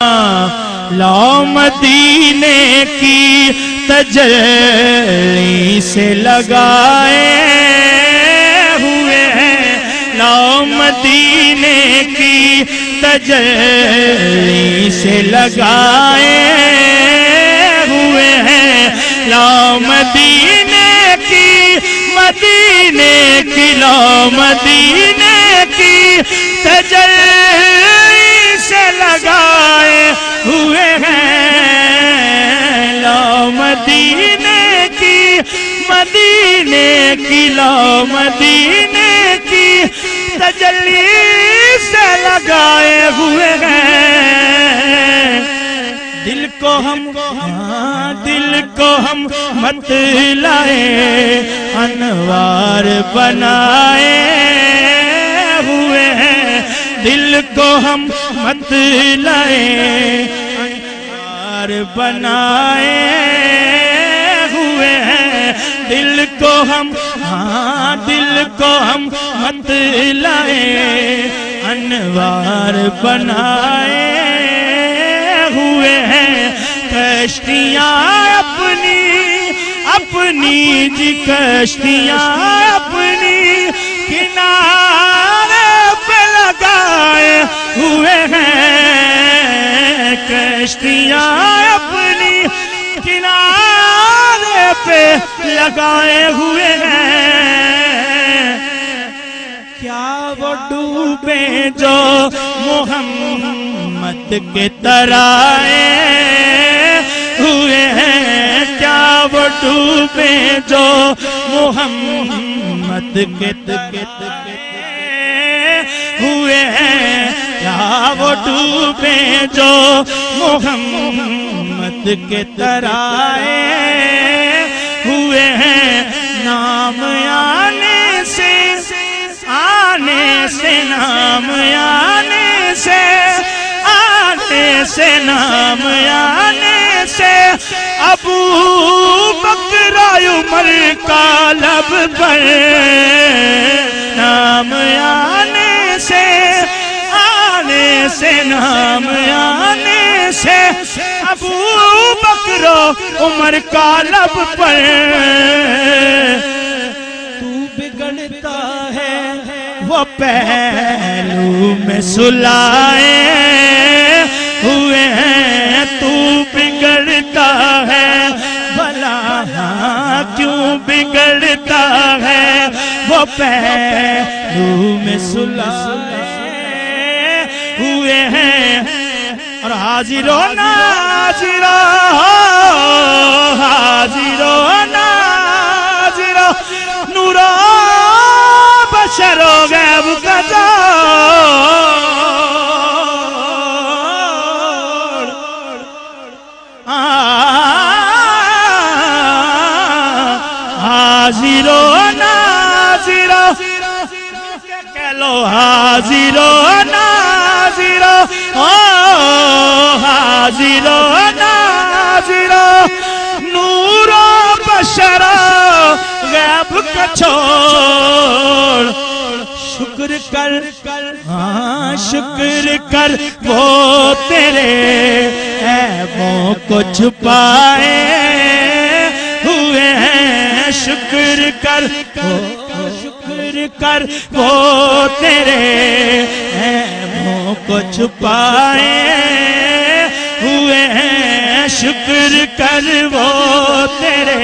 لو مدینے کی تجلی سے لگائے ہوئے ہیں، لو مدینے کی تجلی سے لگائے ہوئے ہیں، لو مدینے کی لو مدینے کی تجلی سے لگائے ہوئے ہیں، لو مدینے کی لو مدینے کی تجلی سے لگائے ہوئے ہیں۔ دل کو ہم مت لائے انوار بنائے ہوئے ہیں، دل کو ہم مت لائے انوار بنائے ہوئے ہیں، دل کو ہم مت لائے انوار بنائے ہوئے ہیں، کشتیاں اپنی جی کشتیاں اپنی کنارے پہ لگائے ہوئے ہیں، کشتیاں اپنی کنارے پہ لگائے ہوئے ہیں، کیا وہ ڈوبے جو محمد کے ترائے ہوئے ہیں، کیا وہ ڈوبے جو محمد کے ہوئے ہیں، کیا وہ ڈوبے جو محمد کے ترائے ہوئے ہیں، نام آنے نام آنے سے ابو بکر عمر کا لب پر، نام آنے سے ابو بکر عمر کا لب پر، تو بگڑتا ہے وہ پہلو میں سلائے ہوئے ہیں، تو بگڑتا ہے بھلا کیوں بگڑتا ہے وہ پہلو میں سلائے ہوئے ہیں، اور حاضر و ناظر نور بشر و غیب کا جوڑ، حاضر و ناظر کہہ لو، حاضر و ناظر حاضر و ناظر نور و بشر غیب کا چھوڑ، شکر کر وہ تیرے عیبوں کو چھپائے ہوئے ہیں، شکر کر وہ تیرے عیبوں کو چھپائے ہوئے ہیں، شکر کر وہ تیرے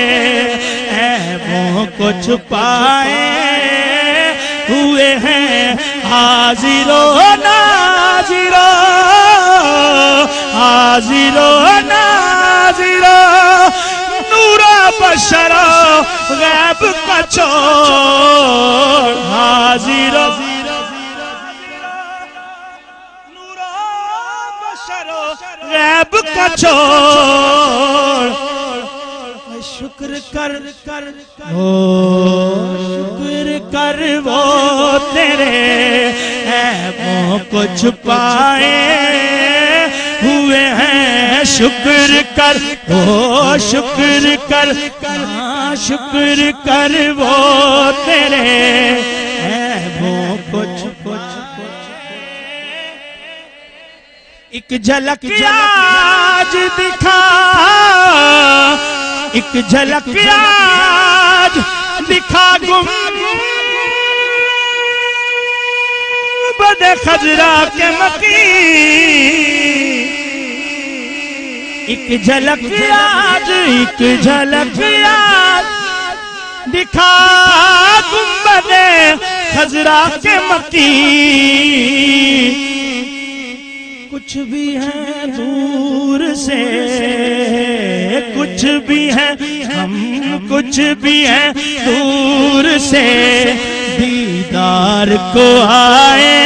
عیبوں کو چھپائے ہوئے ہیں، حاضر و ناظر نور بشر غیب کا چھوڑ، حاضر نور بشر غیب کا چھوڑ، شکر کر وہ تیرے عیبوں کو چھپائے ہوئے ہیں، شکر کر وہ تیرے عیبوں کو چھپائے، ایک جھلک آج دکھا، ایک جھلک آج دکھا گنبد خضرا کے مکین، ایک جھلک آج، ایک جھلک آج دکھا گنبد خضرا کے مکین، کچھ بھی ہے دور سے، کچھ بھی ہے ہم، کچھ بھی ہے دور سے دیدار کو آئے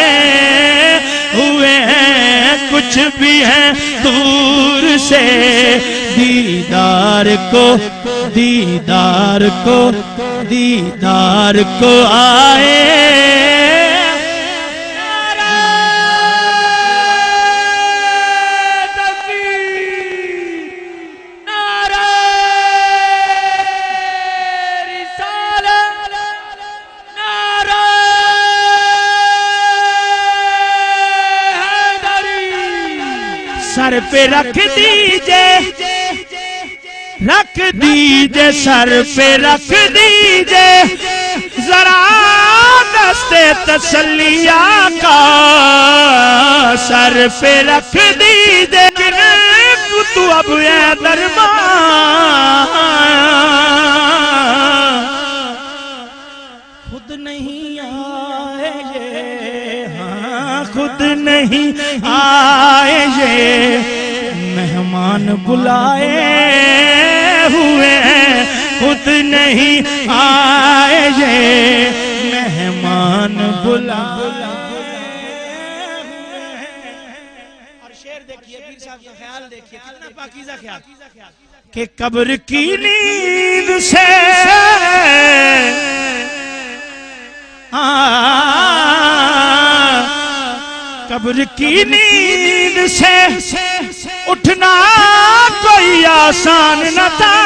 ہوئے ہیں، کچھ بھی ہے دور سے دیدار کو، دیدار کو، دیدار کو آئے۔ سر پہ رکھ دیجئے، رکھ دیجئے، سر پہ رکھ دیجئے ذرا دست تسلیہ کا، سر پہ رکھ دیجئے تو اب اے دربان، خود نہیں آئے یہ، ہاں خود نہیں آئے یہ مہمان بلائے ہوئے ہیں، خود نہیں آئے یہ مہمان بلائے ہوئے ہیں۔ اور شعر دیکھئے، پیر صاحب کا خیال دیکھئے، کتنا پاکیزہ خیال کہ قبر کی نیند سے قبر کی نیند سے اٹھنا کوئی آسان نہ تھا،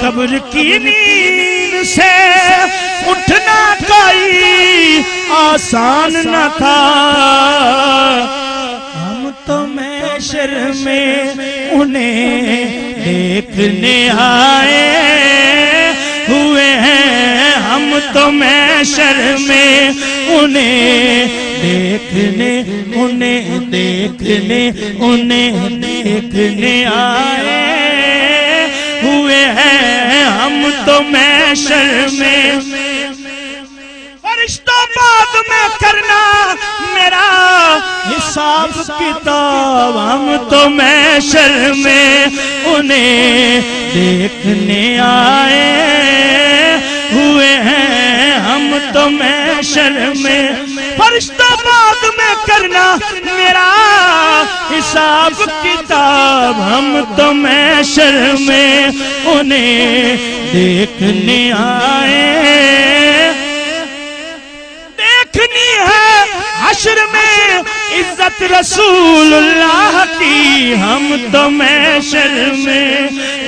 قبر کی نیند سے اٹھنا کوئی آسان نہ تھا، ہم تو محشر میں انہیں دیکھنے آئے ہوئے ہیں، ہم تو محشر میں انہیں دیکھنے، انہیں دیکھنے، انہیں دیکھنے آئے ہوئے ہیں، ہم تو محشر میں۔ فرشتوں بعد میں کرنا میرا حساب کتاب، ہم تو محشر میں انہیں دیکھنے آئے ہوئے ہیں، ہم تو محشر میں۔ فرشتوں بعد میں کرنا میرا حساب کتاب، ہم تو محشر میں انہیں دیکھنے آئے، دیکھنی ہے حشر میں عزت رسول اللہ کی، ہم تو محشر میں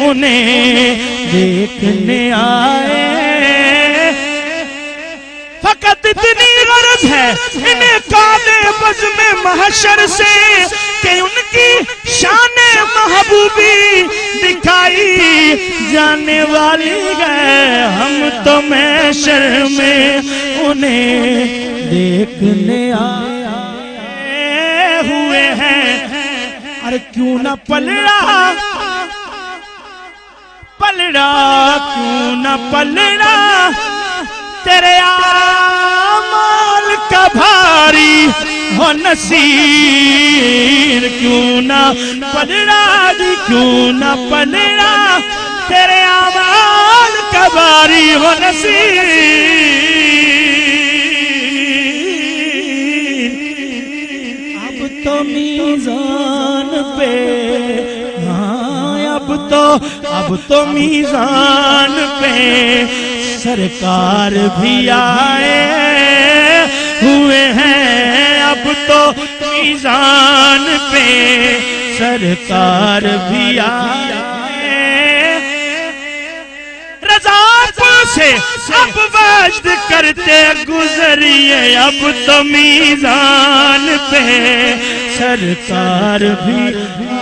انہیں دیکھنے آئے، فقط اتنی غرض ہے انہیں قادِ بزم محشر سے کہ ان کی شان محبوبی دکھائی جانے والی ہے، ہم تو محشر میں انہیں دیکھنے آئے ہوئے ہیں۔ ارے کیوں نہ پلڑا پلڑا، کیوں نہ پلڑا تیرے اعمال کا بھاری ہو نصیر، کیوں نہ پلڑا جی، کیوں نہ پلڑا تیرے اعمال کا بھاری ہو نصیر، اب تو میزان پہ، ہاں اب تو میزان پہ سرکار بھی آئے ہوئے ہیں، اب تو میزان پہ سرکار بھی آئے، رضا سے اب وعد کرتے گزریے اب تو میزان پہ سرکار بھی